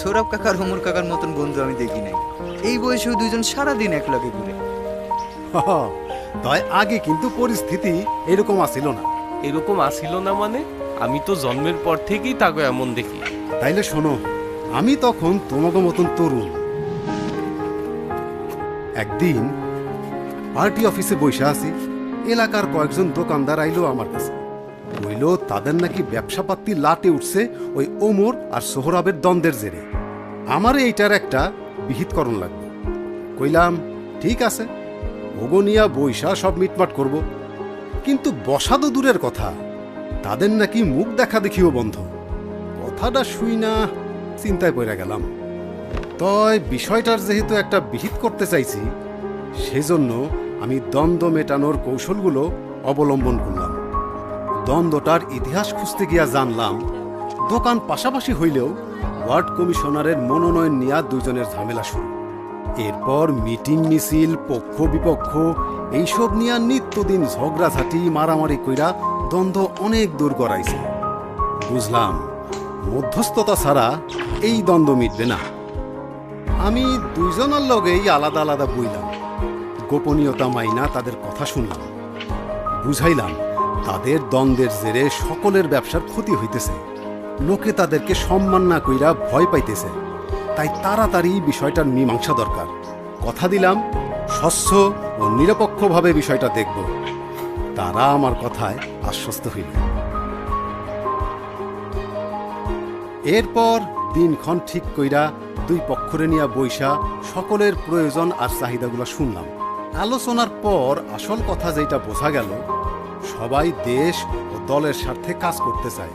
সৌরভ কাকার হোমর কাকার মতন বন্ধু আমি দেখি নাই। এই বয়সেও দুইজন সারাদিন একলগে ঘুরে। তাই আগে কিন্তু পরিস্থিতি এরকম আসিল না। এরকম আসিল না মানে? আমি তো জন্মের পর থেকেই তাকে এমন দেখি। তাইলে শোনো, আমি তখন তোমাকে মতন তরুণ। একদিন পার্টি অফিসে বসে আছি, এলাকার কয়েকজন দোকানদার আইলো আমার কাছে। বইল তাদের নাকি ব্যবসাপাতি লাটে উঠছে ওই ওমর আর সোহরাবের দ্বন্দ্বের জেরে। আমার এইটার একটা বিহিতকরণ লাগবে। কইলাম ঠিক আছে, ওগনিয়া বৈশা সব মিটমাট করব। কিন্তু বসা তো দূরের কথা, তাদের নাকি মুখ দেখা দেখিও বন্ধ। কথাটা শুই না চিন্তায় পড়ে গেলাম। তয় বিষয়টার যেহেতু একটা বিহিত করতে চাইছি, সেজন্য আমি দ্বন্দ্ব মেটানোর কৌশলগুলো অবলম্বন করলাম। দ্বন্দ্বটার ইতিহাস খুঁজতে গিয়া জানলাম, দোকান পাশাপাশি হইলেও ওয়ার্ড কমিশনারের মনোনয়ন নিয়ে দুজনের ঝামেলা শুরু। এরপর মিটিং মিছিল, পক্ষ বিপক্ষ এইসব নিয়ে নিত্যদিন ঝগড়াঝাটি মারামারি কইরা দ্বন্দ্ব অনেক দূর গড়াইছে। বুঝলাম মধ্যস্থতা ছাড়া এই দ্বন্দ্ব মিটবে না। আমি দুইজনের লগেই আলাদা আলাদা বইলাম, গোপনীয়তা মাইনা তাদের কথা শুনলাম, বুঝাইলাম তাদের দ্বন্দ্বের জেরে সকলের ব্যবসার ক্ষতি হইতেছে, লোকে তাদেরকে সম্মান না কইরা ভয় পাইতেছে। তাই তাড়াতাড়ি বিষয়টার মীমাংসা দরকার। কথা দিলাম স্বচ্ছ ও নিরপেক্ষভাবে বিষয়টা দেখব। তারা আমার কথায় আশ্বস্ত হইল। এরপর দিনক্ষণ ঠিক কইরা দুই পক্ষরে নিয়া বইসা সকলের প্রয়োজন আর চাহিদাগুলো শুনলাম। আলোচনার পর আসল কথা যেটা বোঝা গেল, সবাই দেশ ও দলের স্বার্থে কাজ করতে চায়।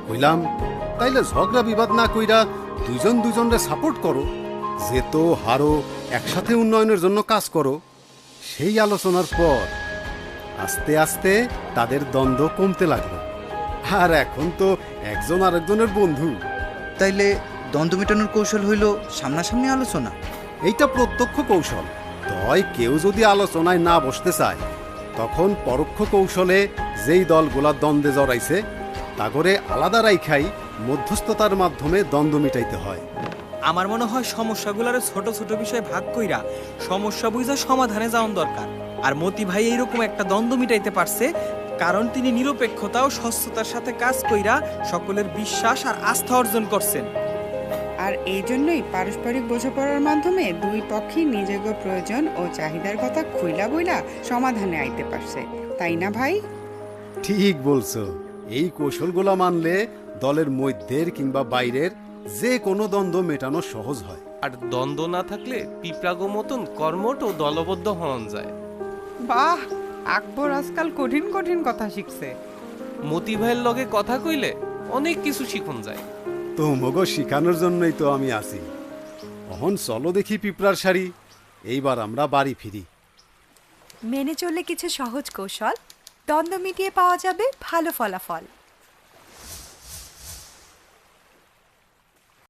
কইলাম তাইলে ঝগড়া বিবাদ না কইরা দুইজন দুজনরে সাপোর্ট করো, যেতো হারো একসাথে উন্নয়নের জন্য কাজ করো। সেই আলোচনার পর আস্তে আস্তে তাদের দ্বন্দ্ব কমতে লাগলো, আর এখন তো একজন আরেকজনের বন্ধু। তাইলে দ্বন্দ্ব মেটানোর কৌশল হইল সামনাসামনি আলোচনা। এইটা প্রত্যক্ষ কৌশল। তয় কেউ যদি আলোচনায় না বসতে চায়, তখন পরোক্ষ কৌশলে যেই দলগুলা দ্বন্দ্বে জড়াইছে তাগরে আলাদা রাইখাই মধ্যস্থতার মাধ্যমে দ্বন্দ্ব মিটাইতে হয়। আমার মনে হয় সমস্যাগুলোর ছোট ছোট বিষয় ভাগ কইরা সমস্যা বুঝা সমাধানে যাওয়ার দরকার। আর মতি ভাই এইরকম একটা দ্বন্দ্ব মিটাইতে পারছে কারণ তিনি নিরপেক্ষতা ও স্বচ্ছতার সাথে কাজ কইরা সকলের বিশ্বাস আর আস্থা অর্জন করছেন। আর এই জন্যই পারস্পরিক বোঝাপড়ার মাধ্যমে দুই পক্ষই নিজেদের প্রয়োজন ও চাহিদার কথা খুইলা বইলা সমাধানে আইতে পারছে, তাই না ভাই? ঠিক বলছো। এই কৌশলগুলো মানলে দলের মধ্যের কিংবা বাইরের যে কোনো দ্বন্দ্ব মেটানো সহজ হয়। আর দ্বন্দ্ব না থাকলে পিঁপড়াগো মতন কর্মঠ ও দলবদ্ধ হওয়া যায়। বাহ, আকবর আজকাল কঠিন কঠিন কথা শিখছে। মতি ভাইয়ের লগে কথা কইলে অনেক কিছু শিখন যায়। তোমাগো শিখানোর জন্যই তো আমি আছি। অহন চলো দেখি পিঁপড়ার শাড়ি, এইবার আমরা বাড়ি ফিরি। মেনে চললে কিছু সহজ কৌশল, দ্বন্দ্ব মিটিয়ে পাওয়া যাবে ভালো ফলাফল।